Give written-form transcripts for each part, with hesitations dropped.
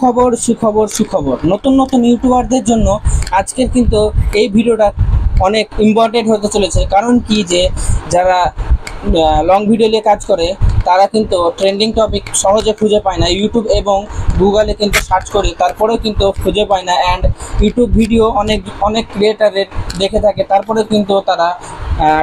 সুখবর সুখবর সুখবর নতুন নতুন ইউটিউবারদের জন্য আজকের কিন্তু এই ভিডিওটা অনেক ইম্পর্টেন্ট হতে চলেছে। কারণ কি যে যারা লং ভিডিও নিয়ে কাজ করে তারা কিন্তু ট্রেন্ডিং টপিক সহজে খুঁজে পায় না, ইউটিউব এবং গুগলে কিন্তু সার্চ করে তারপরেও কিন্তু খুঁজে পায় না। অ্যান্ড ইউটিউব ভিডিও অনেক ক্রিয়েটারের দেখে থাকে, তারপরে কিন্তু তারা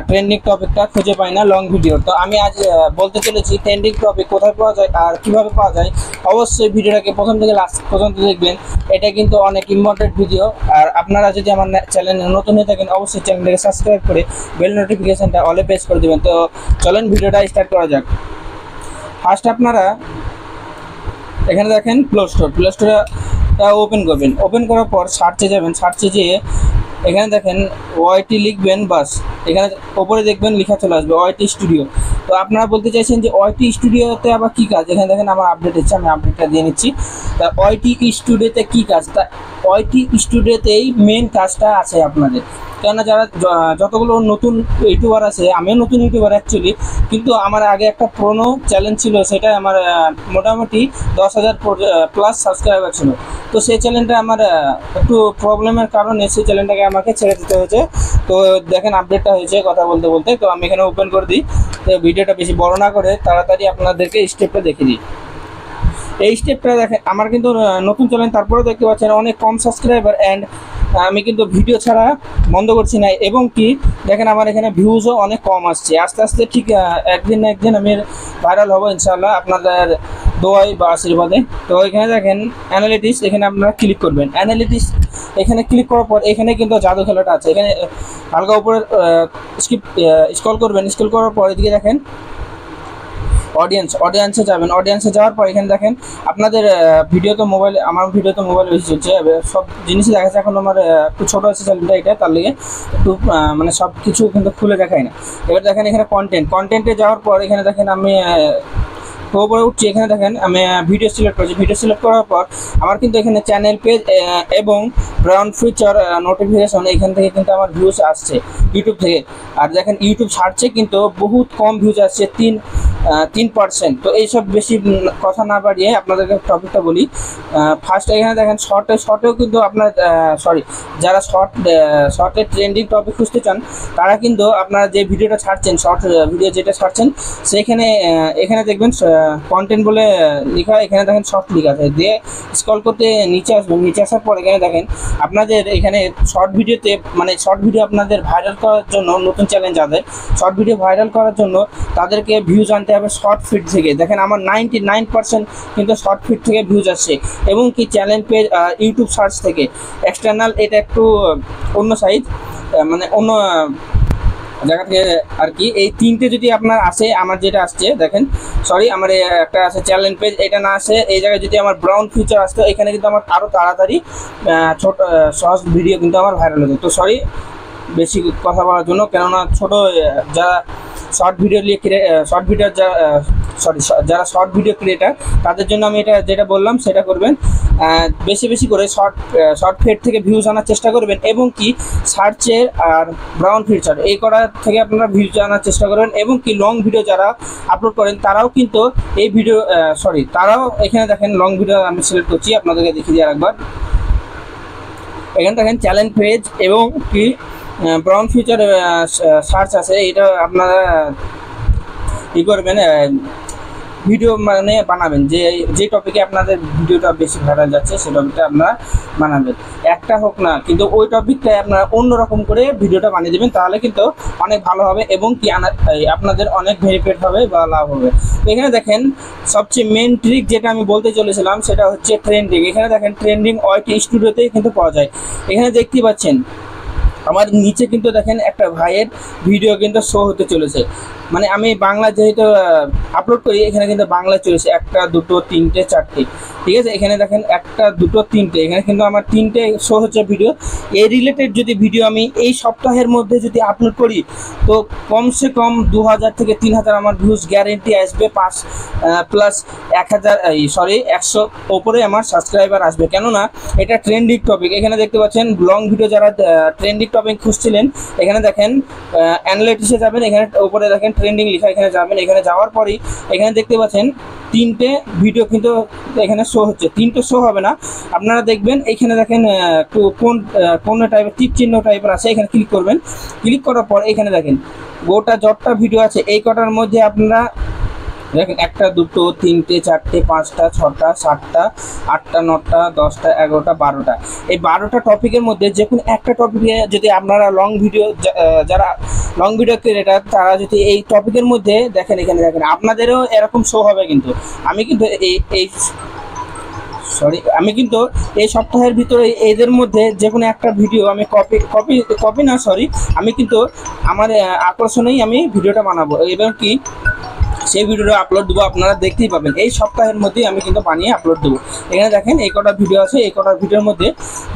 ট্রেন্ডিং টপিকটা খুঁজে পায় না লং ভিডিও। তো আমি আজ বলতে চলেছি ট্রেন্ডিং টপিক কোথায় পাওয়া যায় আর কীভাবে পাওয়া যায়। অবশ্যই ভিডিওটাকে প্রথম থেকে লাস্ট পর্যন্ত দেখবেন, এটা কিন্তু অনেক ইম্পর্টেন্ট ভিডিও। আর আপনারা যদি আমার চ্যানেলে নতুন হয়ে থাকেন অবশ্যই চ্যানেলটাকে সাবস্ক্রাইব করে বেল নোটিফিকেশানটা অলে প্রেস করে দেবেন। তো চলেন ভিডিওটা স্টার্ট করা যাক। ফার্স্ট আপনারা এখানে দেখেন প্লে স্টোরটা ওপেন করবেন। ওপেন করার পর সার্চে যাবেন, সার্চে যেয়ে এখানে দেখেন ওয়াইটি লিখবেন, বাস এখানে ওপরে দেখবেন লেখা চলে আসবে ওয়াইটি স্টুডিও। তো আপনারা বলতে চাইছেন যে ওয়াইটি স্টুডিওতে আবার কী কাজ, এখানে দেখেন আমার আপডেট হচ্ছে, আমি আপডেটটা দিয়ে নিচ্ছি। তা ওয়াইটি স্টুডিওতে কী কাজ, তা ওয়াইটি স্টুডিওতেই মেন কাজটা আছে আপনাদের। কেননা যারা যতগুলো নতুন ইউটিউবার আছে, আমিও নতুন ইউটিউবার অ্যাকচুয়ালি, কিন্তু আমার আগে একটা পুরোনো চ্যানেল ছিল, সেটা আমার মোটামুটি 10,000 প্লাস সাবস্ক্রাইবার ছিল। তো সেই চ্যানেলটা আমার একটু প্রবলেমের কারণে সেই চ্যানেলটাকে আমাকে ছেড়ে দিতে হয়েছে। তো দেখেন আপডেটটা হয়েছে কথা বলতে বলতে। তো আমি এখানে ওপেন করে দিই। তো ভিডিওটা বেশি বড় না করে তাড়াতাড়ি আপনাদেরকে স্টেপটা দেখিয়ে দিই। এই স্টেপটা দেখেন আমার কিন্তু নতুন চ্যানেল, তারপরেও দেখতে পাচ্ছেন অনেক কম সাবস্ক্রাইবার। অ্যান্ড আমি কিন্তু ভিডিও ছাড়া বন্ধ করছি না, এবং কি দেখেন আমার এখানে ভিউজও অনেক কম আসছে। আস্তে আস্তে ঠিক একদিন না একদিন আমি ভাইরাল হবো ইনশাআল্লাহ, আপনাদের দোয়াই বা আশীর্বাদে। তো এখানে দেখেন অ্যানালিটিক্স, এখানে আপনারা ক্লিক করবেন। অ্যানালিটিক্স এখানে ক্লিক করার পর এখানে কিন্তু জাদু খেলাটা আছে, এখানে হালকা উপরে স্ক্রল করবেন। স্ক্রল করার পর এদিকে দেখেন অডিয়েন্সে যাবেন। অডিয়েন্সে যাওয়ার পর এখানে দেখেন আপনাদের ভিডিও তো মোবাইলে, আমার ভিডিও তো মোবাইলে বেশি চলছে, সব জিনিসই দেখা যাচ্ছে। এখন আমার একটু ছোটো আছে চ্যানেলটা, এটা তার লেগে একটু মানে সব কিছু কিন্তু খুলে দেখায় না। এবার দেখেন এখানে কন্টেন্টে যাওয়ার পর এখানে দেখেন আমি ওপরে উঠছি। এখানে দেখেন আমি ভিডিও সিলেক্ট করেছি। ভিডিও সিলেক্ট করার পর আমার কিন্তু এখানে চ্যানেল পেজ এবং ব্রাউন ফিচার নোটিফিকেশন এখান থেকে কিন্তু আমার ভিউজ আসছে ইউটিউব থেকে। আর দেখেন ইউটিউব সার্চে কিন্তু বহুত কম ভিউজ আসছে, 3%। তো এইসব বেশি কথা না বাড়িয়ে আপনাদেরকে টপিকটা বলি। ফার্স্ট এখানে দেখেন শর্টেও কিন্তু আপনার যারা শর্টে ট্রেন্ডিং টপিক খুঁজতে চান তারা কিন্তু আপনারা যে ভিডিওটা ছাড়ছেন, শর্ট ভিডিও যেটা ছাড়ছেন সেখানে এখানে দেখবেন কন্টেন্ট বলে লেখা, এখানে দেখেন শর্ট লেখা আছে। দিয়ে স্ক্রল করতে নিচে আসবেন। নিচে আসার পর এখানে দেখেন আপনাদের এখানে শর্ট ভিডিওতে, মানে শর্ট ভিডিও আপনাদের ভাইরাল করার জন্য, নতুন চ্যালেঞ্জ যাদের শর্ট ভিডিও ভাইরাল করার জন্য তাদেরকে ভিউজ আনতে হবে শর্ট ফিড থেকে। দেখেন আমার 99% কিন্তু শর্ট ফিড থেকে ভিউজ আসছে, এবং কি চ্যানেল পেজ ইউটিউব সার্চ থেকে। এক্সটার্নাল এটা একটু অন্য সাইজ, মানে অন্য জায়গা থেকে আর কি। এই তিনটে যদি আপনার আসে, আমার যেটা আসছে দেখেন, আমার একটা আছে চ্যানেল পেজ, এটা না আসে এই জায়গায় যদি আমার ব্রাউন ফিচার আসতো, এখানে কিন্তু আমার আরও তাড়াতাড়ি ছোট শর্ট ভিডিও কিন্তু আমার ভাইরাল হতো। তো বেশি কথা বলার জন্য, কেননা যারা শর্ট ভিডিও যারা শর্ট ভিডিও ক্রিয়েটার তাদের জন্য আমি এটা যেটা বললাম সেটা করবেন। বেশি করে শর্ট ফিড থেকে ভিউজ আনার চেষ্টা করবেন, এবং কি সার্চের আর ব্রাউন ফিচার এই করার থেকে আপনারা ভিউজ আনার চেষ্টা করবেন। এবং কি লং ভিডিও যারা আপলোড করেন তারাও কিন্তু এই ভিডিও তারাও এখানে দেখেন লং ভিডিও আমি সিলেক্ট করছি, আপনাদেরকে দেখিয়ে দিয়ে একবার। এখানে দেখেন চ্যানেল পেজ এবং কি ব্রাউন ফিচার সার্চ আছে, এটা আপনারা কী করবেন, ভিডিও মানে বানাবেন যে টপিকে আপনাদের ভিডিওটা বেশি ভাইরাল যাচ্ছে সেই টপিকটা আপনারা বানাবেন। একটা হোক না, কিন্তু ওই টপিকটায় আপনারা অন্যরকম করে ভিডিওটা বানিয়ে দেবেন, তাহলে কিন্তু অনেক ভালো হবে এবং কি আপনাদের অনেক ভেরিফাইড হবে বা লাভ হবে। তো এখানে দেখেন সবচেয়ে মেন ট্রিক যেটা আমি বলতে চলেছিলাম সেটা হচ্ছে ট্রেন্ডিং। এখানে দেখেন ট্রেন্ডিং ওয়াইটি স্টুডিওতেই কিন্তু পাওয়া যায়। এখানে দেখতে পাচ্ছেন আমার নিচে কিন্তু দেখেন একটা ভাইয়ের ভিডিও কিন্তু শো হতে চলেছে, মানে আমি বাংলা যেহেতু আপলোড করি এখানে কিন্তু বাংলা চলেছে 1, 2, 3, 4, ঠিক আছে। এখানে দেখেন 1, 2, 3, এখানে কিন্তু আমার 3টে শো হচ্ছে ভিডিও। এই রিলেটেড যদি ভিডিও আমি এই সপ্তাহের মধ্যে যদি আপলোড করি তো কমসে কম 2000 থেকে 3000 আমার ভিউজ গ্যারেন্টি আসবে, প্লাস 100 ওপরে আমার সাবস্ক্রাইবার আসবে, কেননা এটা ট্রেন্ডিং টপিক। এখানে দেখতে পাচ্ছেন লং ভিডিও যারা ট্রেন্ডিং টপিক খুঁজছিলেন, এখানে দেখেন অ্যানালিটিক্সে যাবেন, এখানে উপরে দেখেন ট্রেন্ডিং লেখা, এখানে যাবেন। এখানে যাওয়ার পরেই এখানে দেখতে পাচ্ছেন তিনটে ভিডিও কিন্তু এখানে শো হচ্ছে। তিনটে শো হবে না, আপনারা দেখবেন এখানে দেখেন কোন টাইপের টিপ চিহ্ন টাইপের আছে, এখানে ক্লিক করবেন। ক্লিক করার পর এখানে দেখেন গোটা যতটা ভিডিও আছে এই কটার মধ্যে আপনারা দেখেন 1টা 2টো 3টে 4টে 5টা 6টা 7টা 8টা 9টা 10টা 11টা 12টা, এই 12টা টপিকের মধ্যে যে কোনো একটা টপিকে যদি আপনারা লং ভিডিও, যারা লং ভিডিও ক্রিয়েটার তারা যদি এই টপিকের মধ্যে দেখেন, এখানে দেখেন আপনাদেরও এরকম শো হবে। কিন্তু আমি কিন্তু আমি কিন্তু এই সপ্তাহের ভিতরে এদের মধ্যে যে কোনো একটা ভিডিও আমি আমি কিন্তু আমার আকর্ষণেই আমি ভিডিওটা বানাবো এবং কি সেই ভিডিওটা আপলোড দেবো, আপনারা দেখতেই পাবেন। এই সপ্তাহের মধ্যেই আমি কিন্তু বানিয়ে আপলোড দেবো। এখানে দেখেন এই কটা ভিডিও আছে, এই কটা ভিডিওর মধ্যে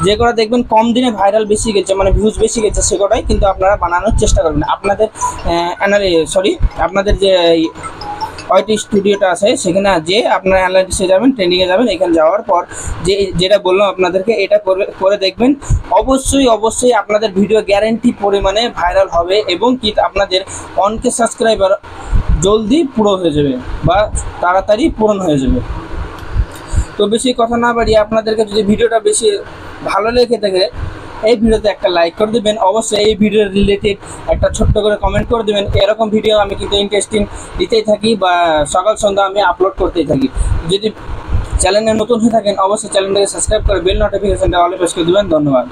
যে কটা দেখবেন কম দিনে ভাইরাল বেশি গেছে, মানে ভিউজ বেশি গেছে, সে কটাই কিন্তু আপনারা বানানোর চেষ্টা করবেন। আপনাদের আপনাদের যে ওয়াইটি স্টুডিওটা আছে সেখানে যে আপনারা অ্যানালাইসিসে যাবেন, ট্রেনিংয়ে যাবেন। এখানে যাওয়ার পর যেটা বললাম আপনাদেরকে, এটা করে দেখবেন, অবশ্যই আপনাদের ভিডিও গ্যারান্টি পরিমাণে ভাইরাল হবে এবং কি আপনাদের 1K সাবস্ক্রাইবার জলদি পূরণ হয়ে যাবে বা তাড়াতাড়ি পূরণ হয়ে যাবে। তো বেশি কথা না বাড়িয়ে আপনাদেরকে যদি ভিডিওটা বেশি ভালো লেগে থাকে এই ভিডিওতে একটা লাইক করে দেবেন, অবশ্যই এই ভিডিওর রিলেটেড একটা ছোট্ট করে কমেন্ট করে দেবেন। এরকম ভিডিও আমি কিন্তু ইন্টারেস্টিং দিতেই থাকি বা সকাল সন্ধ্যা আমি আপলোড করতেই থাকি। যদি চ্যানেলে নতুন হয়ে থাকেন অবশ্যই চ্যানেলটাকে সাবস্ক্রাইব করে বেল নোটিফিকেশনটা অলে প্রেস করে দেবেন। ধন্যবাদ।